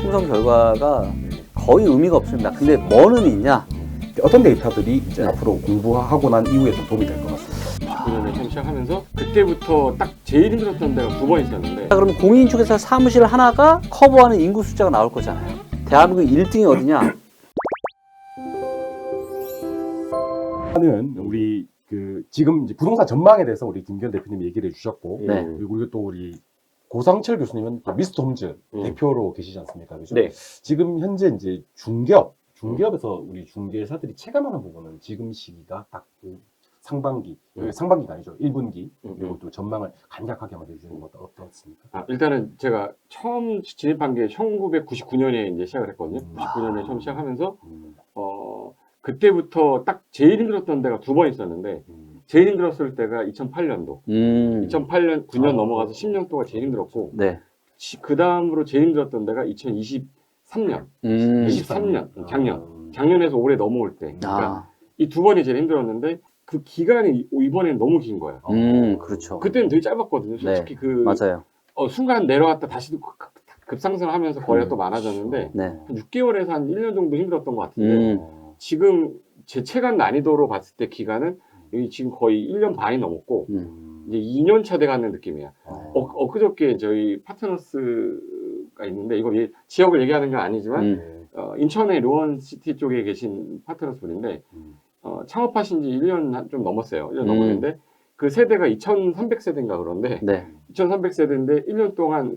총선 결과가 거의 의미가 없습니다. 근데 뭐는 있냐? 어떤 데이터들이 이제 앞으로 공부하고 난 이후에 좀 도움이 될 것 같습니다. 19년에 처음 시작하면서 그때부터 딱 제일 힘들었던 데가 2번 있었는데, 자, 그럼 공인중개사 사무실 하나가 커버하는 인구 숫자가 나올 거잖아요. 대한민국 1등이 어디냐? 하는 우리 지금 이제 부동산 전망에 대해서 우리 김기현 대표님이 얘기를 해주셨고, 네. 그리고 또 우리 고상철 교수님은 또 미스터 홈즈 대표로 계시지 않습니까? 그죠? 네. 지금 현재 이제 중개업에서 우리 중개사들이 체감하는 부분은 지금 시기가 딱 상반기, 상반기가 아니죠. 1분기, 그리고 또 전망을 간략하게 한번 해주시는 것도 어떻습니까? 일단은 제가 처음 진입한 게 1999년에 이제 시작을 했거든요. 99년에 처음 시작하면서, 그때부터 딱 제일 힘들었던 데가 2번 있었는데, 제일 힘들었을 때가 2008년도. 2008년, 9년 넘어가서 10년 동안 제일 힘들었고, 네. 그 다음으로 제일 힘들었던 데가 2023년. 23년, 작년에서 올해 넘어올 때. 그러니까 이 2번이 제일 힘들었는데, 그 기간이 이번엔 너무 긴 거예요. 그렇죠. 그때는 되게 짧았거든요. 솔직히 맞아요. 순간 내려갔다 다시 급상승을 하면서 거래가 또 많아졌는데, 네. 한 6개월에서 한 1년 정도 힘들었던 것 같은데, 지금 제 체감 난이도로 봤을 때 기간은 여기 지금 거의 1년 반이 넘었고, 이제 2년 차 돼가는 느낌이야. 엊그저께 저희 파트너스가 있는데, 이거 지역을 얘기하는 건 아니지만, 인천의 루원시티 쪽에 계신 파트너스 분인데, 창업하신 지 1년 좀 넘었어요. 1년 넘었는데, 그 세대가 2300세대인가 그런데, 네. 2300세대인데 1년 동안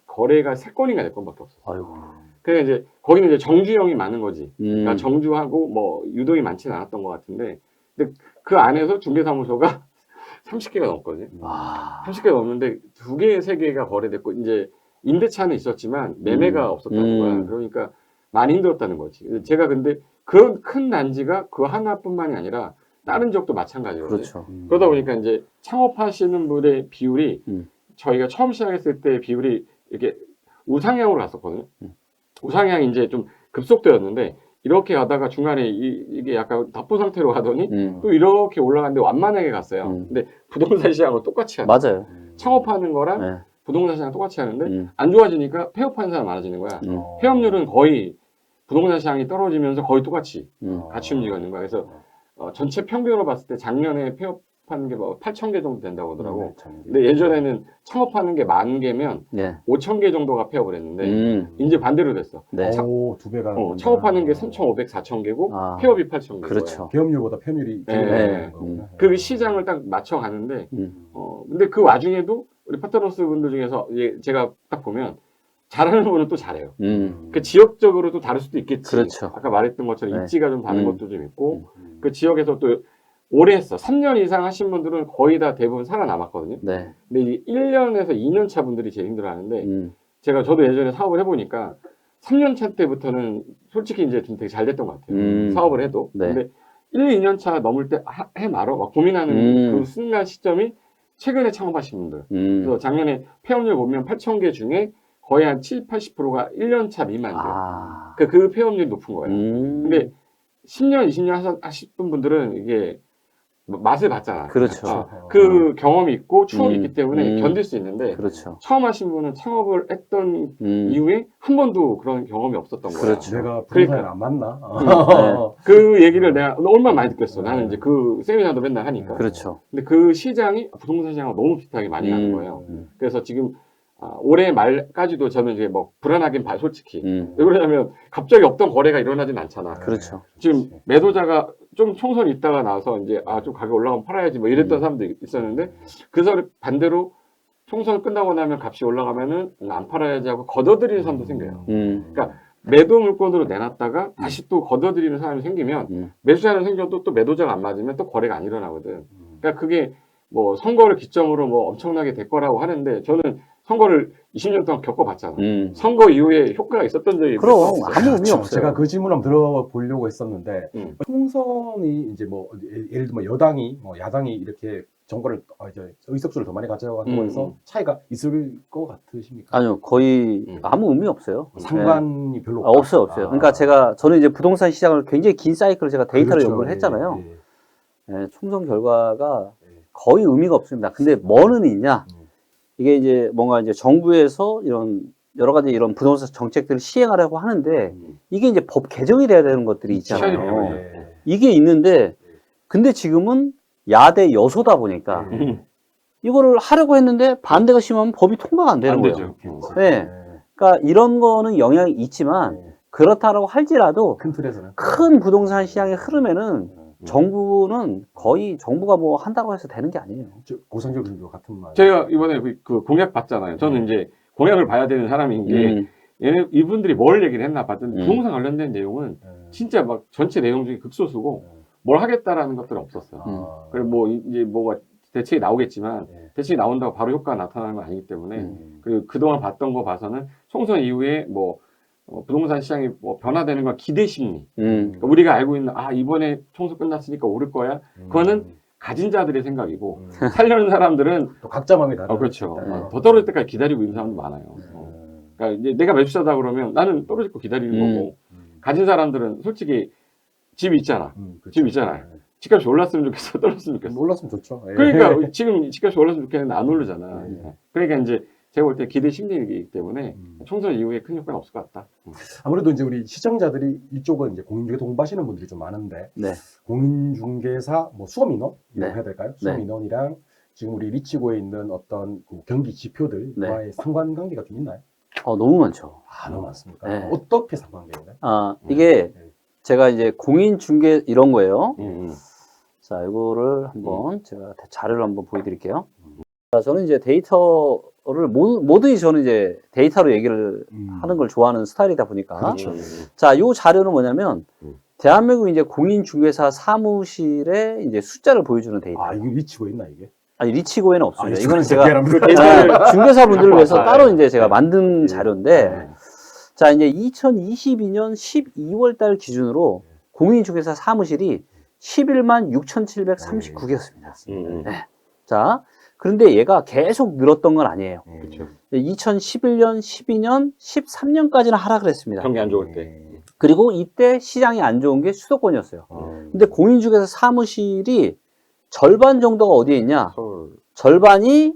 거래가 3건인가 4건밖에 없어. 아이고. 그래 이제 거기는 이제 정주형이 많은 거지. 음. 그러니까 정주하고 뭐 유동이 많지는 않았던 것 같은데, 근데 그 안에서 중개사무소가 30개가 넘거든요. 30개가 넘는데 2개, 3개가 거래됐고, 이제 임대차는 있었지만 매매가 없었다는 거야. 그러니까 많이 힘들었다는 거지. 제가 근데 그런 큰 단지가 그 하나뿐만이 아니라 다른 지역도 마찬가지거든요. 그렇죠. 그러다 보니까 이제 창업하시는 분의 비율이 저희가 처음 시작했을 때 비율이 이렇게 우상향으로 갔었거든요. 우상향이 이제 좀 급속도였는데, 이렇게 가다가 중간에 이게 약간 답보 상태로 가더니 또 이렇게 올라갔는데 완만하게 갔어요. 근데 부동산 시장은 똑같이 하는 거예요. 맞아요. 창업하는 거랑 네. 부동산 시장 똑같이 하는데 안 좋아지니까 폐업하는 사람 많아지는 거야. 폐업률은 거의 부동산 시장이 떨어지면서 거의 똑같이 같이 움직이고 있는 거야. 그래서 전체 평균으로 봤을 때 작년에 폐업하는 게 뭐 8,000개 정도 된다고 하더라고. 근데 예전에는 창업하는 게 10,000개면 네. 5,000개 정도가 폐업을 했는데 이제 반대로 됐어. 네. 오, 2배가. 창업하는 게 3,500, 4,000개고 폐업이 8,000개고. 그렇죠. 개업률보다 폐업률이 네. 거구나. 그 시장을 딱 맞춰가는데, 근데 그 와중에도 우리 파트너스 분들 중에서 제가 딱 보면 잘하는 분은 또 잘해요. 그 지역적으로 또 다를 수도 있겠지. 그렇죠. 아까 말했던 것처럼 네. 입지가 좀 다른 것도 좀 있고, 그 지역에서 또 오래 했어. 3년 이상 하신 분들은 거의 다 대부분 살아남았거든요. 네. 근데 이 1년에서 2년 차 분들이 제일 힘들어 하는데, 저도 예전에 사업을 해보니까 3년 차 때부터는 솔직히 이제 좀 되게 잘 됐던 것 같아요. 사업을 해도. 네. 근데 1, 2년 차 넘을 때 해 말어 막 고민하는 그 순간 시점이 최근에 창업하신 분들. 그래서 작년에 폐업률 보면 8,000개 중에 거의 한 70, 80%가 1년 차 미만이에요. 그 폐업률이 높은 거예요. 근데 10년, 20년 하신 분들은 이게 맛을 봤잖아. 그렇죠. 그 경험이 있고 추억이 있기 때문에 견딜 수 있는데, 그렇죠. 처음 하신 분은 창업을 했던 이후에 한 번도 그런 경험이 없었던 거야. 그렇죠. 내가 부동산에 그러니까. 안 맞나? 그 얘기를 내가 얼마나 많이 듣겠어. 나는 이제 그 세미나도 맨날 하니까. 그렇죠. 근데 그 시장이 부동산 시장과 너무 비슷하게 많이 가는 거예요. 그래서 지금 올해 말까지도 저는 이제 뭐 불안하긴 봐, 솔직히. 왜 그러냐면 갑자기 없던 거래가 일어나진 않잖아. 그렇죠. 지금 매도자가 좀 총선이 있다가 나서 이제 좀 가격 올라가면 팔아야지 뭐 이랬던 사람도 있었는데, 그 사람 반대로 총선 끝나고 나면 값이 올라가면은 안 팔아야지 하고 걷어들이는 사람도 생겨요. 그러니까 매도 물건으로 내놨다가 다시 또 걷어들이는 사람이 생기면, 매수자는 생겨도 또 매도자가 안 맞으면 또 거래가 안 일어나거든. 그러니까 그게 뭐 선거를 기점으로 뭐 엄청나게 될 거라고 하는데, 저는 선거를 20년 동안 겪어봤잖아. 선거 이후에 효과가 있었던 적이 그럼 없어요. 아무 의미 그렇죠. 없어요. 제가 그 질문 한번 들어보려고 했었는데, 총선이 이제 뭐 예를 들면 여당이 뭐 야당이 이렇게 정권을 이제 의석수를 더 많이 가져간다고 해서 차이가 있을 것 같으십니까? 아니요, 거의 아무 의미 없어요. 상관이 네. 별로 없어요. 그러니까 저는 이제 부동산 시장을 굉장히 긴 사이클을 제가 데이터를 그렇죠. 연구를 했잖아요. 예. 네, 총선 결과가 거의 의미가 없습니다. 근데 뭐는 있냐? 이게 이제 뭔가 이제 정부에서 이런 여러 가지 이런 부동산 정책들을 시행하려고 하는데 이게 이제 법 개정이 돼야 되는 것들이 시간이 있잖아요. 필요해요. 예. 이게 있는데 근데 지금은 야대 여소다 보니까 이거를 하려고 했는데 반대가 심하면 법이 통과가 안 되는 안 거예요. 되죠. 네. 그러니까 이런 거는 영향이 있지만 그렇다라고 할지라도 큰 틀에서는 큰 부동산 시장의 흐름에는 정부는 거의 정부가 뭐 한다고 해서 되는 게 아니에요. 고상적 의도 같은 말. 제가 이번에 그 공약 봤잖아요. 저는 이제 공약을 봐야 되는 사람인 게 이분들이 뭘 얘기를 했나 봤더니 부동산 관련된 내용은 진짜 막 전체 내용 중에 극소수고 뭘 하겠다라는 것들은 없었어요. 그리고 뭐 이제 뭐가 대책이 나오겠지만 대책이 나온다고 바로 효과가 나타나는 건 아니기 때문에 그리고 그동안 봤던 거 봐서는 총선 이후에 뭐 부동산 시장이 뭐 변화되는 건 기대 심리. 그러니까 우리가 알고 있는 이번에 총선 끝났으니까 오를 거야. 그거는 가진 자들의 생각이고 살려는 사람들은 또 각자 마음이 다르죠. 그렇죠. 더 떨어질 때까지 기다리고 있는 사람도 많아요. 그러니까 이제 내가 매수자다 그러면 나는 떨어질 거 기다리는 거고 가진 사람들은 솔직히 집 있잖아. 그렇죠. 집 있잖아요. 집값이 올랐으면 좋겠어, 떨어졌으면 좋겠어. 올랐으면 좋죠. 예. 그러니까 지금 집값이 올랐으면 좋겠는데 안 오르잖아. 그러니까 이제 제가 볼 때 기대 심리이기 때문에 총선 이후에 큰 효과는 없을 것 같다. 아무래도 이제 우리 시청자들이 이쪽은 이제 공인중개 공부하시는 분들이 좀 많은데 네. 공인중개사 뭐 수업인원 이라고 네. 해야 될까요? 네. 수업인원이랑 지금 우리 리치고에 있는 어떤 그 경기 지표들과의 상관관계가 좀 있나요? 너무 많죠. 너무 많습니까? 네. 어떻게 상관관계인가요? 이게 네. 제가 이제 공인중개 이런 거예요. 자, 이거를 한번 제가 자료를 한번 보여드릴게요. 자, 저는 이제 데이터를 뭐든지 저는 이제 데이터로 얘기를 하는 걸 좋아하는 스타일이다 보니까. 그렇죠. 자, 요 자료는 뭐냐면 대한민국 이제 공인중개사 사무실의 이제 숫자를 보여주는 데이터. 이게 리치고에 있나 이게? 아니, 리치고에는 없습니다. 이거는 리치고에 제가 미안합니다. 중개사분들을 위해서 따로 이제 제가 네. 만든 자료인데, 자, 이제 2022년 12월 달 기준으로 공인중개사 사무실이 11만 6,739개였습니다. 네. 자, 그런데 얘가 계속 늘었던 건 아니에요. 그렇죠. 2011년, 12년, 13년까지는 하락을 했습니다. 경기 안 좋을 때. 그리고 이때 시장이 안 좋은 게 수도권이었어요. 근데 공인중개사 사무실이 절반 정도가 어디에 있냐? 서울, 절반이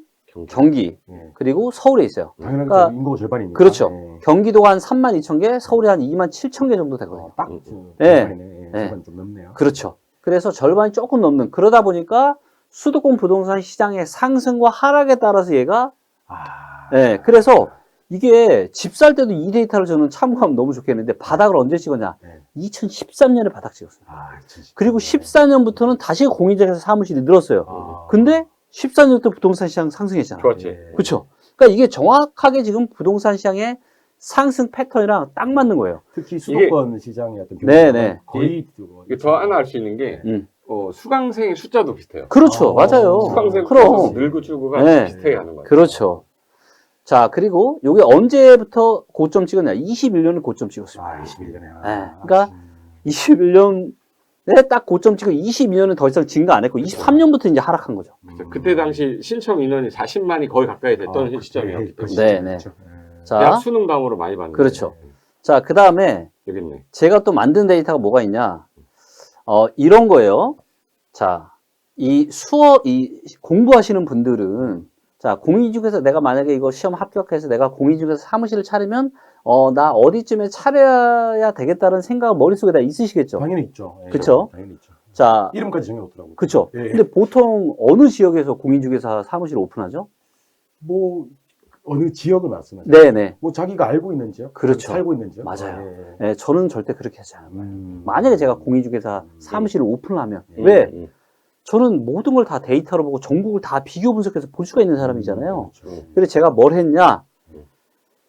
경기, 네. 그리고 서울에 있어요. 당연하게 그러니까 인구가 절반이니까. 그렇죠. 네. 경기도가 한 3만 2천 개, 서울이 한 2만 7천 개 정도 되거든요. 딱 네. 절반이네. 절반 좀 넘네요. 그렇죠. 그래서 절반이 조금 넘는, 그러다 보니까 수도권 부동산 시장의 상승과 하락에 따라서 얘가, 네, 그래서 이게 집 살 때도 이 데이터를 저는 참고하면 너무 좋겠는데, 바닥을 언제 찍었냐? 네. 2013년에 바닥 찍었어요. 진짜. 그리고 14년부터는 다시 공인중개사 사무실이 늘었어요. 근데 14년부터 부동산 시장 상승했잖아. 좋았지. 그렇죠. 그러니까 이게 정확하게 지금 부동산 시장의 상승 패턴이랑 딱 맞는 거예요. 특히 수도권 시장의 어떤 네네. 거의 이게 더 하나 알 수 있는 게 수강생의 숫자도 비슷해요. 그렇죠. 맞아요. 수강생 그럼. 숫자도 늘고 줄고가 네. 비슷하게 가는 거예요. 그렇죠. 자, 그리고 요게 언제부터 고점 찍었냐? 21년에 고점 찍었습니다. 21년에. 네. 그러니까 21년에 딱 고점 찍고 22년은 더 이상 증가 안 했고 23년부터 이제 하락한 거죠. 그때 당시 신청 인원이 40만이 거의 가까이 됐던 시점이었기 때문에 네, 네. 자, 대학 수능 다음으로 많이 받는 그렇죠. 자, 그 다음에 여기 있네. 제가 또 만든 데이터가 뭐가 있냐? 이런 거예요. 자, 이 공부하시는 분들은, 자, 공인중개사 내가 만약에 이거 시험 합격해서 내가 공인중개사 사무실을 차리면, 나 어디쯤에 차려야 되겠다는 생각을 머릿속에 다 있으시겠죠? 당연히 있죠. 예, 그쵸? 당연히 있죠. 자, 이름까지 정해놓더라고요. 그쵸. 예. 근데 보통 어느 지역에서 공인중개사 사무실을 오픈하죠? 뭐 어느 지역을 말씀하세요? 네네. 뭐 자기가 알고 있는 지역, 그렇죠. 살고 있는 지역. 맞아요. 예. 네, 저는 절대 그렇게 하지 않아요. 만약에 제가 공인중개사 사무실을 오픈을 하면, 음, 왜? 저는 모든 걸 다 데이터로 보고 전국을 다 비교 분석해서 볼 수가 있는 사람이잖아요. 그렇죠. 그래서 제가 뭘 했냐?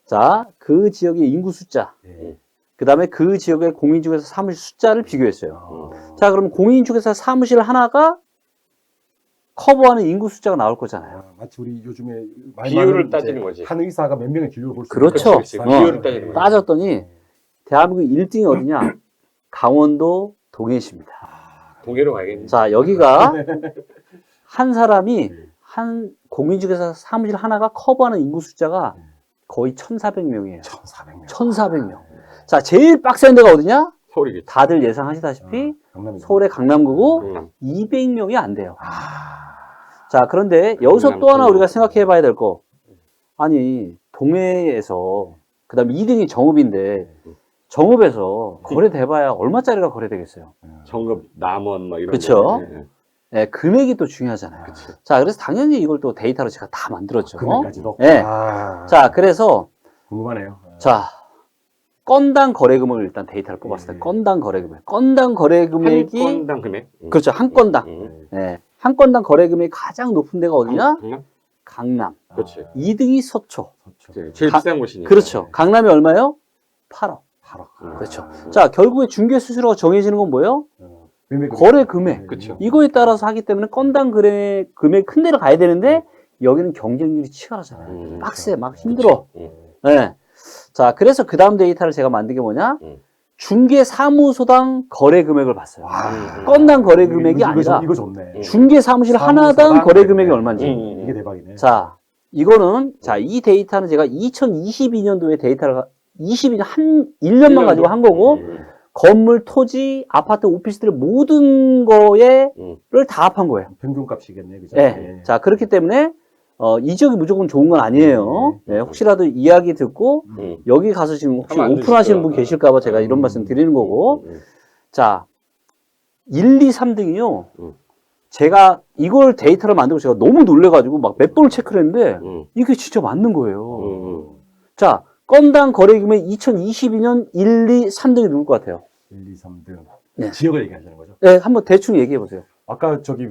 자, 그 지역의 인구 숫자, 예. 그 다음에 그 지역의 공인중개사 사무실 숫자를 비교했어요. 아, 자, 그럼 공인중개사 사무실 하나가 커버하는 인구 숫자가 나올 거잖아요. 마치 우리 요즘에 많이 비율을 많은 따지는 이제 거지. 한 의사가 몇 명의 진료를 볼 수 그렇죠. 있는 그렇지. 어. 비율을 따지는 거지. 따졌더니 대한민국 1등이 어디냐? 강원도 동해시입니다. 동해로 가야겠네. 자, 여기가 한 사람이 한 공인중개사 사무실 하나가 커버하는 인구 숫자가 거의 1,400명이에요. 1,400명. 1,400명. 자, 제일 빡센 데가 어디냐? 서울이겠지. 다들 예상하시다시피 강남이 서울의 강남구고 음. 200명이 안 돼요. 아, 자, 그런데 여기서 또 하나 강남 우리가 생각해 봐야 될 거. 아니, 동해에서 그다음에 2등이 정읍인데 정읍에서 거래돼봐야 얼마짜리가 거래되겠어요. 정급, 남원 막 이런 그쵸. 거. 예. 예, 금액이 또 중요하잖아요. 그치. 자, 그래서 당연히 이걸 또 데이터로 제가 다 만들었죠. 금액까지도. 예. 아, 자, 그래서 궁금하네요. 자, 건당 거래 금액을 일단 데이터를 뽑았을 때 건당 거래 금액. 건당 거래 한 금액이 건당 금액. 그렇죠. 한 건당. 예. 한 건당 거래 금액이 가장 높은 데가 어디냐? 강남? 강남. 그렇지. 2등이 서초. 그치. 제일 가- 비싼 곳이니까. 그렇죠. 강남이 얼마예요? 8억. 8억. 그렇죠. 자, 결국에 중개 수수료가 정해지는 건 뭐예요? 금액. 거래 금액. 그쵸. 이거에 따라서 하기 때문에 건당 거래 금액 큰 데를 가야 되는데 여기는 경쟁률이 치열하잖아요. 빡세, 막 힘들어. 예. 자, 그래서 그 다음 데이터를 제가 만든 게 뭐냐? 중개 사무소당 거래 금액을 봤어요. 건당 거래 금액이 아니라 이거 좋네. 중개 사무실 하나당 사무소당 거래 금액이 거래. 얼마인지. 이게 대박이네. 자, 이거는, 자, 이 데이터는 제가 2022년도에 데이터를, 22년, 한 1년만 가지고 한 거고, 건물, 토지, 아파트, 오피스들 모든 거에를 다 합한 거예요. 평균값이겠네, 그죠? 예. 자, 그렇기 때문에, 이 지역이 무조건 좋은 건 아니에요. 예, 혹시라도 이야기 듣고, 여기 가서 지금 혹시 하면 안 오픈하시는 되시죠. 분 계실까봐 제가 이런 말씀 드리는 거고, 자, 1, 2, 3등이요. 제가 이걸 데이터를 만들고 제가 너무 놀래가지고 막 몇 번을 체크를 했는데, 이게 진짜 맞는 거예요. 자, 건당 거래 금액 2022년 1, 2, 3등이 누굴 것 같아요? 1, 2, 3등. 네. 지역을 얘기하시는 거죠? 네, 한번 대충 얘기해 보세요. 아까 저기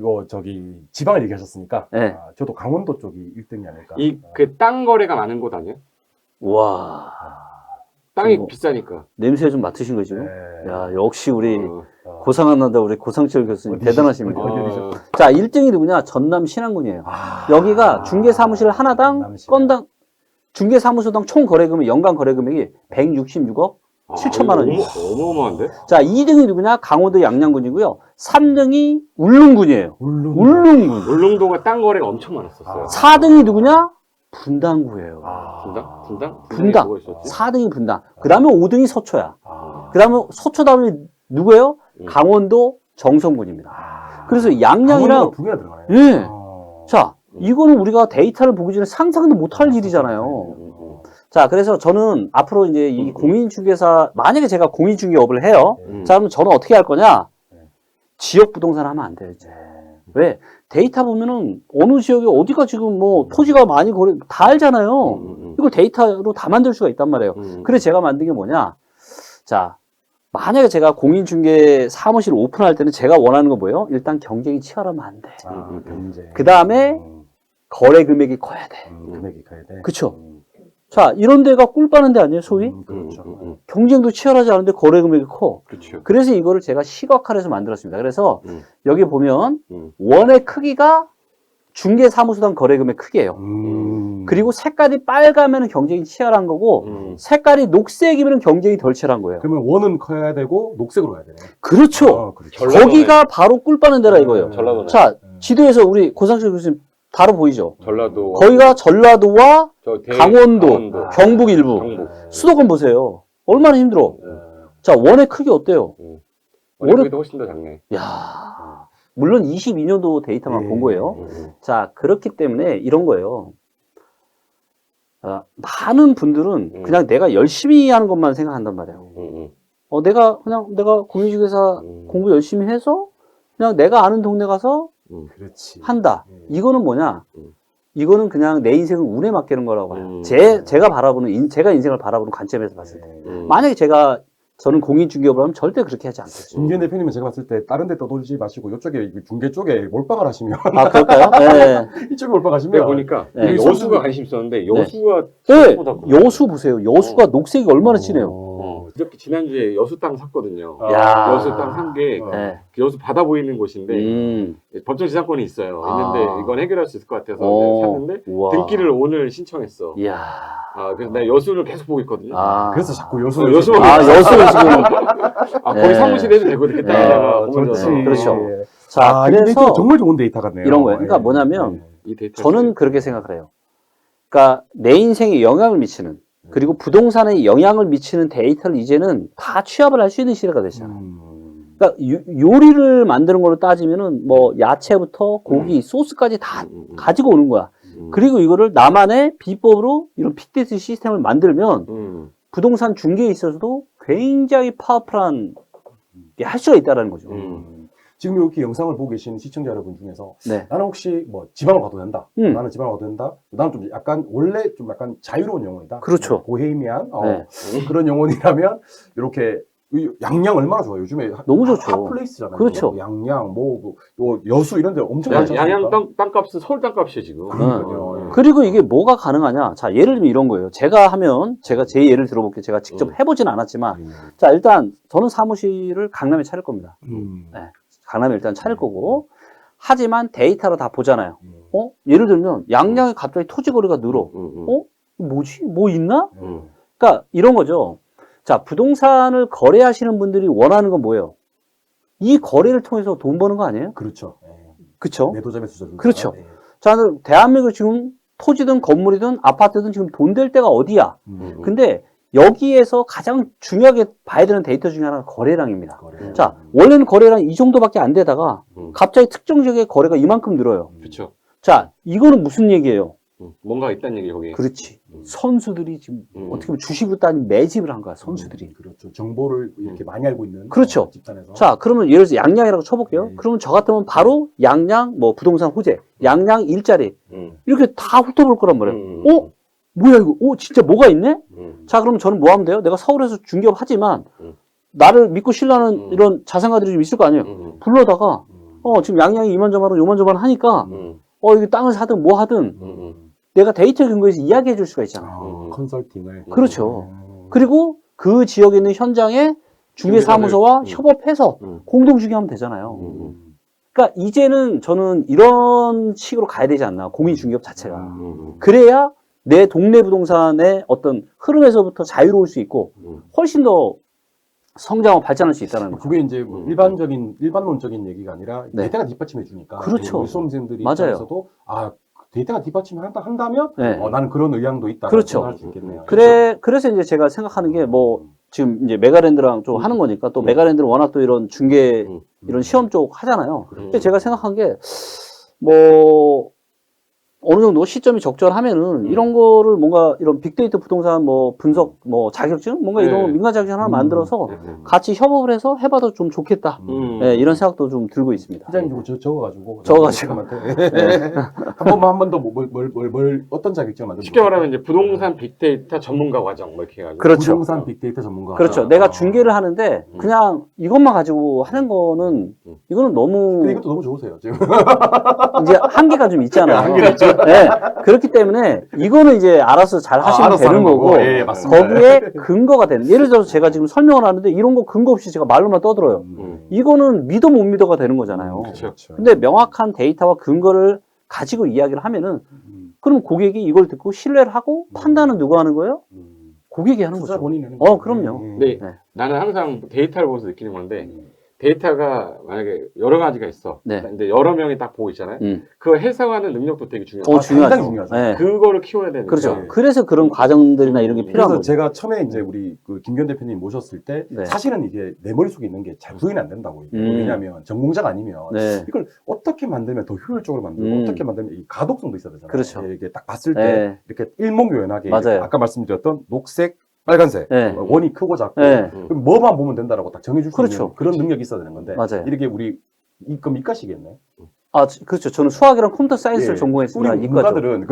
지방을 얘기하셨으니까 네. 저도 강원도 쪽이 1등이 아닐까. 그 땅 거래가 많은 곳 아니에요? 와, 땅이 뭐, 비싸니까. 냄새 좀 맡으신 거죠? 네. 야, 역시 우리 어. 고상한난다 우리 고상철 교수님 어디시- 대단하십니다. 어. 자, 1등이 누구냐? 전남 신안군이에요. 아, 여기가 중개사무실 하나당 전남 신안. 건당 중개사무소당 총 거래금액 연간 거래금액이 166억 7천만 원이에요. 어마어마한데? 자, 2등이 누구냐? 강원도 양양군이고요. 3등이 울릉군이에요. 울릉군. 울릉도가 땅 거래가 엄청 많았었어요. 4등이 누구냐? 분당구예요. 분당? 분당? 분당. 뭐가 있었지? 4등이 분당. 그 다음에 5등이 서초야. 아. 그 다음에 서초 다음에 누구예요? 음. 강원도 정선군입니다. 그래서 양양이랑, 강원도가 두 개나 들어가네요. 예. 아. 자, 이거는 우리가 데이터를 보기 전에 상상도 못할 일이잖아요. 자, 그래서 저는 앞으로 이제 이 공인중개사, 만약에 제가 공인중개업을 해요. 자, 그럼 저는 어떻게 할 거냐? 지역 부동산 하면 안 돼요, 이제. 왜? 데이터 보면은 어느 지역에 어디가 지금 뭐 토지가 많이 다 알잖아요. 이걸 데이터로 다 만들 수가 있단 말이에요. 그래서 제가 만든 게 뭐냐? 자, 만약에 제가 공인중개 사무실 오픈할 때는 제가 원하는 건 뭐예요? 일단 경쟁이 치열하면 안 돼. 경제. 그 다음에 거래 금액이 커야 돼. 금액이 커야 돼. 그쵸? 자, 이런 데가 꿀 빠는 데 아니에요, 소위? 그렇죠. 경쟁도 치열하지 않은데 거래 금액이 커. 그렇죠. 그래서 이거를 제가 시각화해서 만들었습니다. 그래서 여기 보면 음. 원의 크기가 중개사무소당 거래 금액 크기예요. 그리고 색깔이 빨가면 경쟁이 치열한 거고 색깔이 녹색이면 경쟁이 덜 치열한 거예요. 그러면 원은 커야 되고 녹색으로 가야 되네. 그렇죠. 그렇죠. 거기가 바로 꿀 빠는 데라 이거예요. 전라도네. 자, 지도에서 우리 고상철 교수님 바로 보이죠? 전라도. 거기가 전라도와 강원도, 경북 일부. 경북. 수도권 보세요. 얼마나 힘들어. 자, 원의 크기 어때요? 원래도 훨씬 더 작네. 야, 물론 22년도 데이터만 본 거예요. 자, 그렇기 때문에 이런 거예요. 많은 분들은 그냥 내가 열심히 하는 것만 생각한단 말이에요. 내가 공인중개사 공부 열심히 해서 그냥 내가 아는 동네 가서 그렇지. 한다. 이거는 뭐냐? 이거는 그냥 내 인생을 운에 맡기는 거라고 봐요. 제가 인생을 바라보는 관점에서 봤을 때. 만약에 저는 공인중개업을 하면 절대 그렇게 하지 않겠죠. 김기현 대표님은 제가 봤을 때 다른 데 떠돌지 마시고 이쪽에 중개 쪽에 몰빵을 하시면 아, 그럴까요? 네. 이쪽에 몰빵하시면 내가 보니까 네. 여수가 관심 있었는데 여수가 네. 생각보다 여수 보세요. 여수가 녹색이 얼마나 진해요. 이렇게 지난주에 여수 땅 샀거든요. 야. 여수 땅 산 게 네. 여수 바다 보이는 곳인데 법정 지상권이 있어요. 있는데 이건 해결할 수 있을 것 같아서 샀는데 우와. 등기를 오늘 신청했어. 이야. 그래서 내가 여수를 계속 보고 있거든요. 그래서 자꾸 여수를 여수를 여수는 지금. 거기 네. 사무실에 해도 되거든. 그때 좋지. 그렇죠. 자, 이 그래서 데이터 정말 좋은 데이터 같네요. 이런 거예요. 그러니까 뭐냐면 이 데이터 저는 그렇게 생각을 해요. 그러니까 내 인생에 영향을 미치는 그리고 부동산에 영향을 미치는 데이터를 이제는 다 취합을 할 수 있는 시대가 됐잖아요. 그러니까 요리를 만드는 걸로 따지면은 뭐 야채부터 고기, 소스까지 다 가지고 오는 거야. 그리고 이거를 나만의 비법으로 이런 빅데이터 시스템을 만들면 부동산 중개에 있어서도 굉장히 파워풀한 게 할 수가 있다는 거죠. 지금 이렇게 영상을 보고 계신 시청자 여러분 중에서 네. 나는 혹시 뭐 지방을 가도 된다. 나는 지방을 가도 된다. 나는 좀 약간 원래 좀 약간 자유로운 영혼이다. 그렇죠. 보헤미안 네. 그런 영혼이라면 이렇게 양양 얼마나 좋아요. 요즘에 너무 좋죠. 핫플레이스잖아요. 그렇죠. 양양 뭐 여수 이런 데 엄청 많지 양양 않습니까? 땅값은 서울 땅값이에요 지금. 그러니까요. 예. 그리고 이게 뭐가 가능하냐? 자, 예를 들면 이런 거예요. 제가 하면, 제가 제 예를 들어볼게요. 제가 직접 해보진 않았지만, 자, 일단, 저는 사무실을 강남에 차릴 겁니다. 네, 강남에 일단 차릴 거고, 하지만 데이터로 다 보잖아요. 예를 들면, 양양에 갑자기 토지거래가 늘어. 뭐지? 뭐 있나? 그러니까, 이런 거죠. 자, 부동산을 거래하시는 분들이 원하는 건 뭐예요? 이 거래를 통해서 돈 버는 거 아니에요? 그렇죠. 예. 그쵸? 매도자 수저 그렇죠. 자, 대한민국 지금 토지든 건물이든 아파트든 지금 돈 될 데가 어디야? 근데 여기에서 가장 중요하게 봐야 되는 데이터 중에 하나가 거래량입니다. 자, 원래는 거래량 이 정도밖에 안 되다가 갑자기 특정 지역의 거래가 이만큼 늘어요. 그렇죠. 자, 이거는 무슨 얘기예요? 뭔가 있다는 얘기 거기에. 그렇지. 선수들이 지금 어떻게 보면 주식으로 따지면 매집을 한 거야, 선수들이. 그렇죠. 정보를 이렇게 많이 알고 있는 그렇죠. 집단에서. 자, 그러면 예를 들어서 양양이라고 쳐볼게요. 그러면 저 같으면 바로 양양, 뭐 부동산 호재, 양양 일자리, 이렇게 다 훑어볼 거란 말이에요. 뭐야 이거? 진짜 뭐가 있네? 자, 그럼 저는 뭐 하면 돼요? 내가 서울에서 중개업 하지만 나를 믿고 신뢰하는 이런 자산가들이 좀 있을 거 아니에요? 불러다가 지금 양양이 이만저만하고 요만저만 하니까 이게 땅을 사든 뭐 하든 내가 데이터 근거에서 이야기해 줄 수가 있잖아. 컨설팅을. 그렇죠. 그리고 그 지역에 있는 현장에 중개사무소와 협업해서 공동 중개하면 되잖아요. 그러니까 이제는 저는 이런 식으로 가야 되지 않나, 공인중개업 자체가. 그래야 내 동네 부동산의 어떤 흐름에서부터 자유로울 수 있고 훨씬 더 성장하고 발전할 수 있다는 거죠. 그게 이제 뭐 일반론적인 얘기가 아니라 네. 데이터가 뒷받침해 주니까. 그렇죠. 우리 수험생들이 맞아요. 입장에서도 데이터가 뒷받침한다면 네. 나는 그런 의향도 있다. 그렇죠. 할 수 있겠네요. 그래서 이제 제가 생각하는 게 뭐 지금 이제 메가랜드랑 좀 하는 거니까 또 메가랜드는 워낙 또 이런 중개 이런 시험 쪽 하잖아요. 근데 제가 생각한 게 뭐 어느 정도 시점이 적절하면은 이런 거를 뭔가 이런 빅데이터 부동산 뭐 분석 뭐 자격증 뭔가 이런 민간 자격증 하나 만들어서 같이 협업을 해서 해봐도 좀 좋겠다. 네, 이런 생각도 좀 들고 있습니다. 팀장님 적어가지고. 네. 한 번 더 어떤 자격증을 만들까? 쉽게 말하면 이제 부동산 빅데이터 전문가 과정 뭐 이렇게 해가지고. 그렇죠. 부동산 빅데이터 전문가. 그렇죠. 내가 중개를 하는데 그냥 이것만 가지고 하는 거는 이거는 너무 근데 이것도 너무 좋으세요 지금. 이제 한계가 좀 있잖아요. 한계가 있죠. 네. 그렇기 때문에 이거는 이제 알아서 잘 하시면 알아서 되는 하는 거고 거고. 예, 맞습니다. 거기에 근거가 되는. 예를 들어서 제가 지금 설명을 하는데 이런 거 근거 없이 제가 말로만 떠들어요. 이거는 믿어 못 믿어가 되는 거잖아요. 그렇죠. 근데 명확한 데이터와 근거를 가지고 이야기를 하면은 그럼 고객이 이걸 듣고 신뢰를 하고 판단은 누가 하는 거예요? 고객이 하는 투자 거죠. 본인이 하는 그럼요. 근데 나는 항상 데이터를 보면서 느끼는 건데 데이터가 만약에 여러 가지가 있어. 네. 근데 여러 명이 딱 보고 있잖아요. 그거 해석하는 능력도 되게 중요하고. 중요하죠. 상당히 중요하죠. 네. 그거를 키워야 되는데. 그렇죠. 그래서 그런 과정들이나 이런 게 필요한 그래서 거죠. 제가 처음에 이제 우리 그 김기현 대표님 모셨을 때 네. 사실은 이게 내 머릿속에 있는 게 잘 구현이 안 된다고. 왜냐하면 전공자가 아니면 네. 이걸 어떻게 만들면 더 효율적으로 만들고 어떻게 만들면 이 가독성도 있어야 되잖아요. 그렇죠. 이게 딱 봤을 때 네. 이렇게 일목요연하게 맞아요. 아까 말씀드렸던 녹색, 빨간색 네. 원이 크고 작고 네. 그럼 뭐만 보면 된다라고 딱 정해줄 수 그렇죠. 있는 그런 능력이 있어야 되는 건데 맞아요. 이렇게 우리 그럼 이과시겠네. 그렇죠. 저는 수학이랑 컴퓨터 사이언스를 예. 전공했으니까 우리 이과죠. 문과들은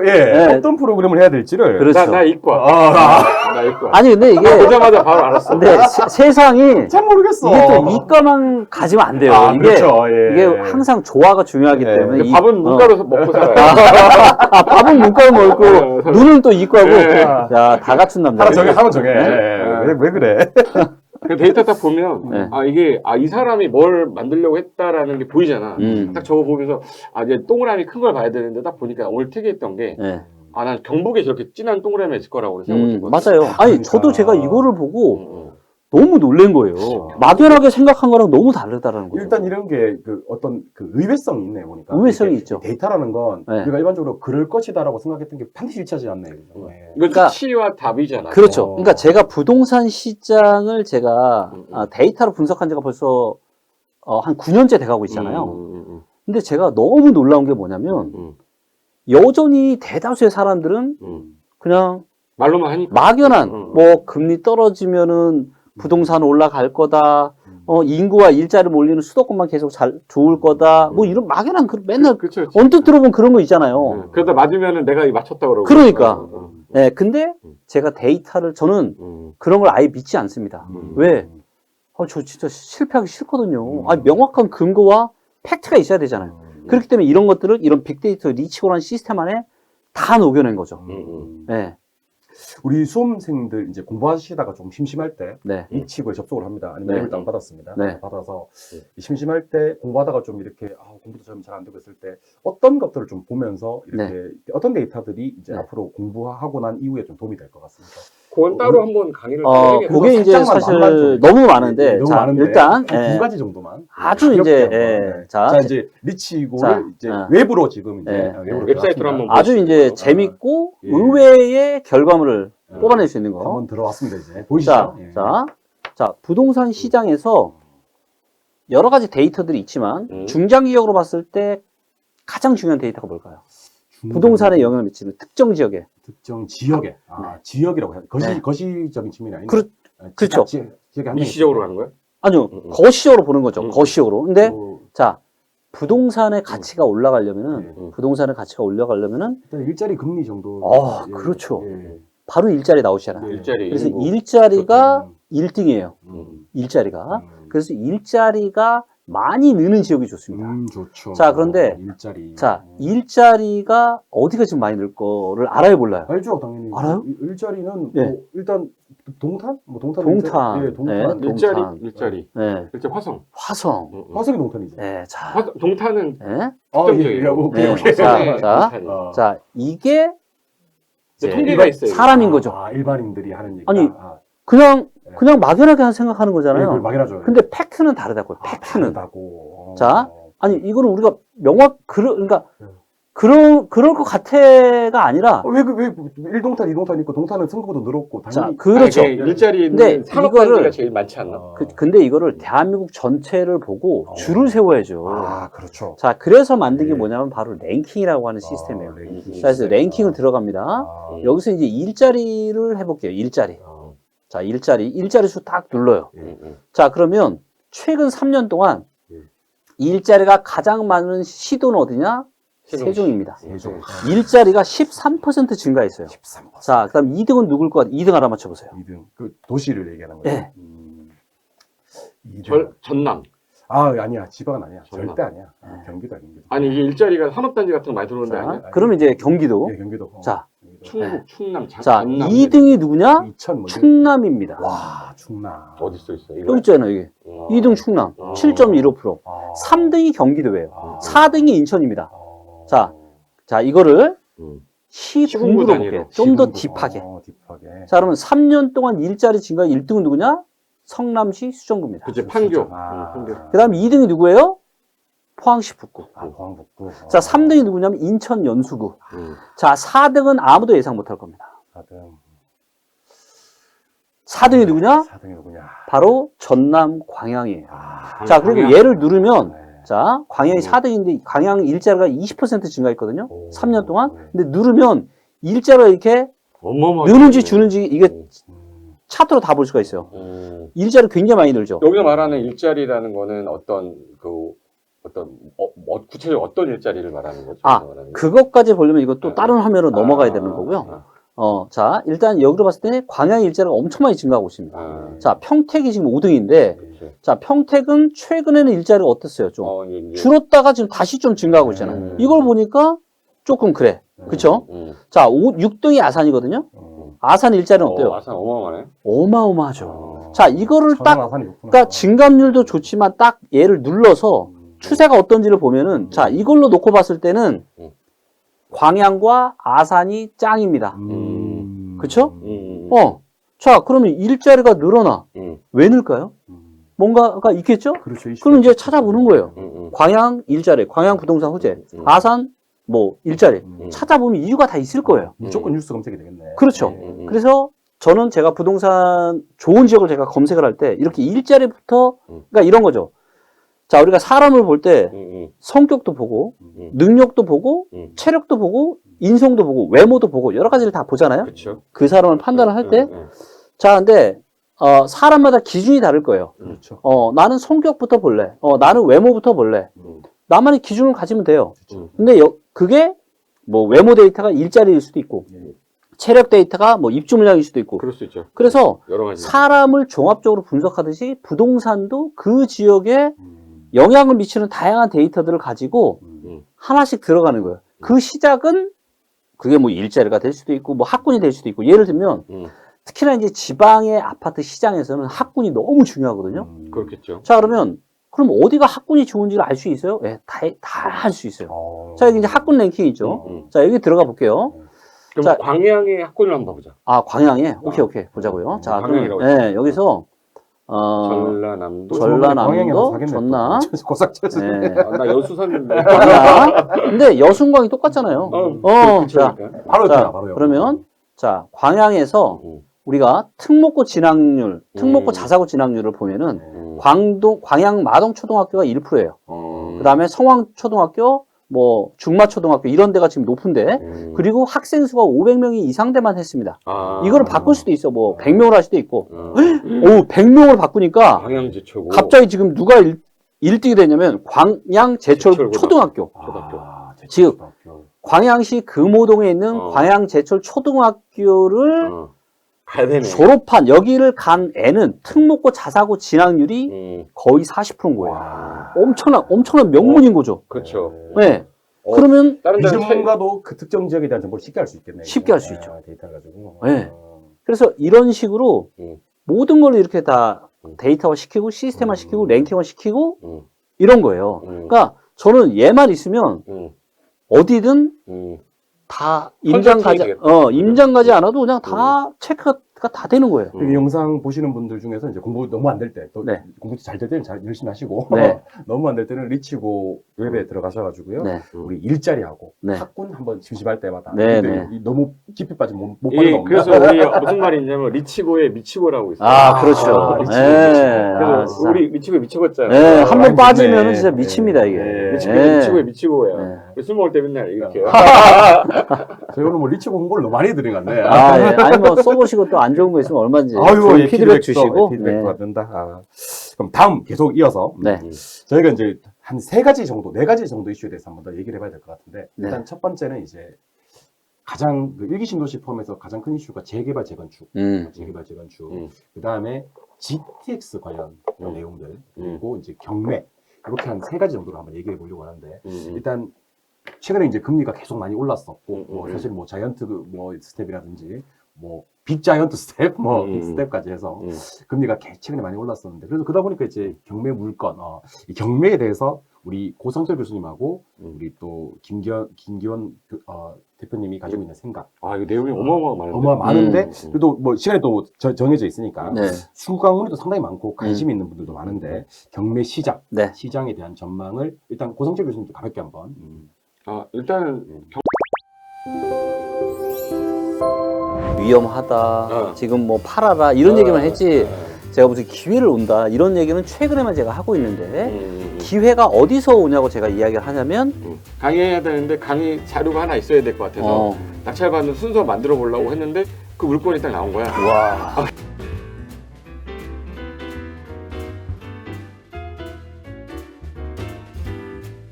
네. 어떤 프로그램을 해야 될지를 그렇죠. 나 이과. 나 이과. 아니 근데 이게 보자마자 바로 알았어. 근데 세상이 잘 모르겠어. 이게 또 이과만 가지면 안 돼요. 이게 그렇죠. 예. 이게 항상 조화가 중요하기 예. 때문에 밥은 문과로 먹고 살아요. 밥은 문과로 먹고 눈은 또 이과고 예. 야, 다 갖춘 남자. 하나 정해. 왜 그래? 그 데이터 딱 보면 네. 이 사람이 뭘 만들려고 했다라는 게 보이잖아. 딱 저거 보면서 이제 동그라미 큰 걸 봐야 되는데 딱 보니까 오늘 특이했던 게 네. 난 경북에 저렇게 진한 동그라미가 있을 거라고 생각했거든요. 맞아요. 아니 저도 제가 이거를 보고 너무 놀란 거예요. 막연하게 생각한 거랑 너무 다르다라는 거죠. 일단 이런 게 어떤 의외성이 있네 보니까. 의외성이 있죠. 데이터라는 건 네. 우리가 일반적으로 그럴 것이다라고 생각했던 게 반드시 일치하지 않네요. 이거 그러니까- 수치와 답이잖아. 그렇죠. 그러니까 제가 부동산 시장을 제가 데이터로 분석한 지가 벌써 한 9년째 돼가고 있잖아요. 근데 제가 너무 놀라운 게 뭐냐면 여전히 대다수의 사람들은 그냥 말로만 하니까. 막연한 뭐 금리 떨어지면은 부동산 올라갈 거다. 인구와 일자리 몰리는 수도권만 계속 좋을 거다. 뭐 이런 막연한 맨날 그쵸. 언뜻 들어본 그런 거 있잖아요. 그러다 맞으면은 내가 맞췄다 그러고. 그러니까. 네, 근데 제가 데이터를 저는 그런 걸 아예 믿지 않습니다. 왜? 저 진짜 실패하기 싫거든요. 아니, 명확한 근거와 팩트가 있어야 되잖아요. 그렇기 때문에 이런 것들을 이런 빅데이터 리치고라는 시스템 안에 다 녹여낸 거죠. 네. 우리 수험생들 이제 공부하시다가 좀 심심할 때 네. 리치고에 접속을 합니다. 아니면 네. 앱을 다운받았습니다. 네. 받아서 심심할 때 공부하다가 좀 이렇게 공부도 좀 잘 안 되고 있을 때 어떤 것들을 좀 보면서 이렇게 어떤 데이터들이 이제 네. 앞으로 공부하고 난 이후에 좀 도움이 될 것 같습니다. 그건 따로 한번 강의를 해야겠다. 그게 이제 살짝만 사실 반만 좀. 너무 많은데, 너무 자, 많은데 일단, 두 가지 정도만 아주 가볍게 이제, 한번, 네. 자 이제 리치고를 이제 웹으로 지금 이제 웹으로 웹사이트로 한번 아주 이제 재밌고 예. 의외의 결과물을 뽑아낼 수 있는 거. 한번 들어왔습니다. 이제 보이시죠? 예. 자, 부동산 시장에서 여러 가지 데이터들이 있지만 중장기적으로 봤을 때 가장 중요한 데이터가 뭘까요? 부동산에 영향을 미치는 특정 지역에. 특정 지역에 지역이라고 해야 돼. 네. 거시적인 측면이 아니고 그렇죠. 지역에 한 일시적으로 가는 거야? 아니요, 거시적으로 보는 거죠. 거시적으로. 근데 또 자, 부동산의 가치가 올라가려면은 부동산의 가치가 올라가려면은 일단 일자리 금리 정도. 그렇죠. 예. 바로 일자리 나오시잖아요. 일자리. 그래서 인구. 일자리가 1등이에요. 음. 일자리가. 그래서 일자리가 많이 느는 지역이 좋습니다. 좋죠. 자, 그런데 일자리. 자, 일자리가 어디가 지금 많이 늘 거를 알아요, 몰라요? 알죠, 당연히. 알아요? 일자리는 네. 뭐 일단 동탄? 뭐 동탄. 동탄. 예, 동탄. 네, 일자리. 동탄. 일자리. 네. 일자리 화성. 화성. 화성이 동탄이죠. 네, 자. 동탄은 네. 예, 오케이, 네. 오케이. 자, 동탄이. 자, 이게 이제 통계가 있어요. 사람인 거죠. 일반인들이 하는 얘기. 아니, 그냥 막연하게 생각하는 거잖아요. 막연하죠. 근데 팩트는 다르다고요. 팩트는. 다르다고. 자, 아니 이거는 우리가 그러니까 그럴 것 같아가 아니라 왜 1동탄, 2동탄 있고 동탄은 승부도 늘었고 자, 당연히 그렇죠. 아니, 일자리는 근데 산업단지가 이거를 제일 많지 않나? 근데 이거를 대한민국 전체를 보고 줄을 세워야죠. 그렇죠. 자, 그래서 만든 게 뭐냐면 바로 랭킹이라고 하는 시스템이에요. 그래서 랭킹을 들어갑니다. 여기서 이제 일자리를 해볼게요. 일자리. 자, 일자리 수 딱 눌러요. 자, 그러면 최근 3년 동안 일자리가 가장 많은 시도는 어디냐? 세종입니다. 세종. 일자리가 13% 증가했어요. 13%. 자, 그다음 2등은 누굴 것 같아요? 2등 알아맞혀보세요. 2등. 그 도시를 얘기하는 거죠. 네. 2등. 전남. 아니야. 지방은 아니야. 전남. 절대 아니야. 경기도. 아니 이게 일자리가 산업단지 같은 거 많이 들어오는 데 아니야? 자, 그러면 이제 경기도. 예, 경기도. 자, 충북, 충남, 자, 전남. 2등이 누구냐? 이천 뭐 충남입니다. 와, 충남. 어디 써 있어? 여기 있잖아요, 이게. 2등 충남. 7.15%. 3등이 경기도예요. 4등이 인천입니다. 자, 이거를 시군구로 볼게요. 좀 더 딥하게. 자, 그러면 3년 동안 일자리 증가 1등은 누구냐? 성남시 수정구입니다. 그치, 판교. 그 다음 2등이 누구예요? 포항시 북구. 포항북구. 자, 3등이 누구냐면 인천 연수구. 자, 4등은 아무도 예상 못할 겁니다. 4등이 누구냐? 4등이 누구냐? 바로 전남 광양이에요. 자, 그리고 얘를 누르면 자, 광양이 4등인데 광양 일자리가 20% 증가했거든요. 3년 동안. 근데 누르면 일자리가 이렇게 느는지 주는지 이게 차트로 다 볼 수가 있어요. 일자리 굉장히 많이 늘죠. 여기서 말하는 일자리라는 거는 구체적으로 어떤 일자리를 말하는 거죠? 그것까지 보려면 이거 또 다른 화면으로 넘어가야 되는 거고요. 자, 일단 여기로 봤을 때 광양 일자리가 엄청 많이 증가하고 있습니다. 자, 평택이 지금 5등인데, 자, 평택은 최근에는 일자리가 어땠어요? 좀 줄었다가 지금 다시 좀 증가하고 있잖아요. 이걸 보니까 조금 그래. 그쵸? 자, 6등이 아산이거든요. 아산 일자리는 어때요? 아산 어마어마하네. 어마어마하죠. 자, 이거를 그러니까 그러니까 증감률도 좋지만 딱 얘를 눌러서 추세가 어떤지를 보면은, 자, 이걸로 놓고 봤을 때는 광양과 아산이 짱입니다. 그쵸? 자, 그러면 일자리가 늘어나. 왜 늘까요? 뭔가가 있겠죠? 그렇죠. 그럼 이제 찾아보는 거예요. 광양 일자리, 광양 부동산 호재, 아산 뭐 일자리. 찾아보면 이유가 다 있을 거예요. 무조건 뉴스 검색이 되겠네. 그렇죠. 그래서 저는 제가 부동산 좋은 지역을 제가 검색을 할 때 이렇게 일자리부터, 그러니까 이런 거죠. 자, 우리가 사람을 볼 때 음. 성격도 보고, 음. 능력도 보고, 체력도 보고, 인성도 보고, 외모도 보고, 여러 가지를 다 보잖아요. 그렇죠. 그 사람을 판단을 할 때. 자, 근데, 사람마다 기준이 다를 거예요. 그렇죠. 나는 성격부터 볼래. 나는 외모부터 볼래. 나만의 기준을 가지면 돼요. 그렇죠. 근데 그게 뭐 외모 데이터가 일자리일 수도 있고, 체력 데이터가 뭐 입주 물량일 수도 있고. 그럴 수 있죠. 그래서 여러 가지. 사람을 종합적으로 분석하듯이 부동산도 그 지역에 영향을 미치는 다양한 데이터들을 가지고 하나씩 들어가는 거예요. 그 시작은 그게 뭐 일자리가 될 수도 있고, 뭐 학군이 될 수도 있고. 예를 들면 특히나 이제 지방의 아파트 시장에서는 학군이 너무 중요하거든요. 그렇겠죠. 자, 그럼 어디가 학군이 좋은지를 알 수 있어요? 예, 다 알 수 있어요. 자, 여기 이제 학군 랭킹 있죠. 자, 여기 들어가 볼게요. 그럼 자, 광양의 학군을 한번 보자. 아, 광양에? 오케이, 보자고요. 자, 광양이라고 그럼, 예, 여기서, 전라남도. 전라남도, 전남. 고삭철수. 예. 나 여수 샀는데. 광양. 근데 여순광이 똑같잖아요. 자, 바로 자, 바로요. 그러면, 자, 광양에서 우리가 특목고 진학률, 특목고 자사고 진학률을 보면은, 광양 마동초등학교가 1%예요. 그 다음에 성황초등학교, 뭐 중마초등학교 이런 데가 지금 높은데, 그리고 학생 수가 500명이 이상대만 했습니다. 이거를 바꿀 수도 있어. 뭐 100명을 할 수도 있고. 오, 100명을 바꾸니까 광양 제초고. 갑자기 지금 누가 1등이 됐냐면 광양 제철 초등학교. 즉 광양시 금호동에 있는 광양 제철 초등학교를 가야 되네. 졸업한 여기를 간 애는 특목고 자사고 진학률이 거의 40%인 거예요. 엄청난 명문인 거죠. 그렇죠. 네. 그러면 다른 데는 비전문가도 그 특정 지역에 대한 정보를 쉽게 알 수 있겠네요. 쉽게 알 수 있죠. 데이터 가지고. 네. 그래서 이런 식으로 모든 걸 이렇게 다 데이터화 시키고 시스템화 시키고 랭킹화 시키고 이런 거예요. 그러니까 저는 얘만 있으면 어디든 다 임장 가지 않아도 그냥 다 체크가 다 되는 거예요. 이 영상 보시는 분들 중에서 이제 공부 너무 안 될 때, 또 네. 공부 잘 될 때는 잘 열심히 하시고, 네. 너무 안 될 때는 리치고 웹에 들어가셔가지고요. 네. 우리 일자리하고 네. 학군 한번 심심할 때마다. 네, 근데 네. 너무 깊이 빠지면 못 보는 겁니다. 그래서 우리 무슨 말이 있냐면 리치고에 미치고라고 있어요. 아, 그렇죠. 리치고, 네. 그래서 진짜. 우리 리치고에 미치고 했잖아요. 네, 한 번 완전 빠지면 네. 진짜 미칩니다, 이게. 네. 미치고에 미치고야. 네. 술 먹을 때 맨날 이렇게. 저희 오늘 뭐 리치고 홍보를 너무 많이 드린 것 같네. 아, 예. 아니, 뭐, 써보시고 또 안 좋은 거 있으면 얼마든지. 좋은 예, 피드백 주시고. 피드백 네. 받는다. 그럼 다음 계속 이어서. 네. 저희가 이제 한 3가지 정도, 4가지 정도 이슈에 대해서 한번 더 얘기를 해봐야 될 것 같은데, 네. 일단 첫 번째는 이제 가장 그 일기 신도시 포함해서 가장 큰 이슈가 재개발 재건축, 재개발 재건축, 그 다음에 GTX 관련 내용들, 그리고 이제 경매, 이렇게 한 3가지 정도로 한번 얘기해 보려고 하는데, 일단 최근에 이제 금리가 계속 많이 올랐었고, 뭐 사실 뭐 자이언트 뭐 스텝이라든지, 뭐 빅자이언트 스텝, 뭐 빅스텝까지 해서 금리가 최근에 많이 올랐었는데, 그래서 그러다 보니까 이제 경매 물건, 이 경매에 대해서 우리 고성철 교수님하고 우리 또 김기원 대표님이 가지고 있는 생각. 아, 이거 내용이 어마어마하게 많은데, 그래도 뭐 시간이 또 정해져 있으니까 네. 수강문의도 상당히 많고 관심 있는 분들도 많은데, 경매 시장, 네. 시장에 대한 전망을 일단 고성철 교수님도 가볍게 한번. 일단은 위험하다. 지금 뭐 팔아라. 이런 얘기만 했지. 제가 무슨 기회를 온다. 이런 얘기는 최근에만 제가 하고 있는데, 기회가 어디서 오냐고 제가 이야기를 하냐면, 강의해야 되는데 강의 자료가 하나 있어야 될 것 같아서 낙찰받는 순서 만들어 보려고 했는데 그 물건이 딱 나온 거야. 와.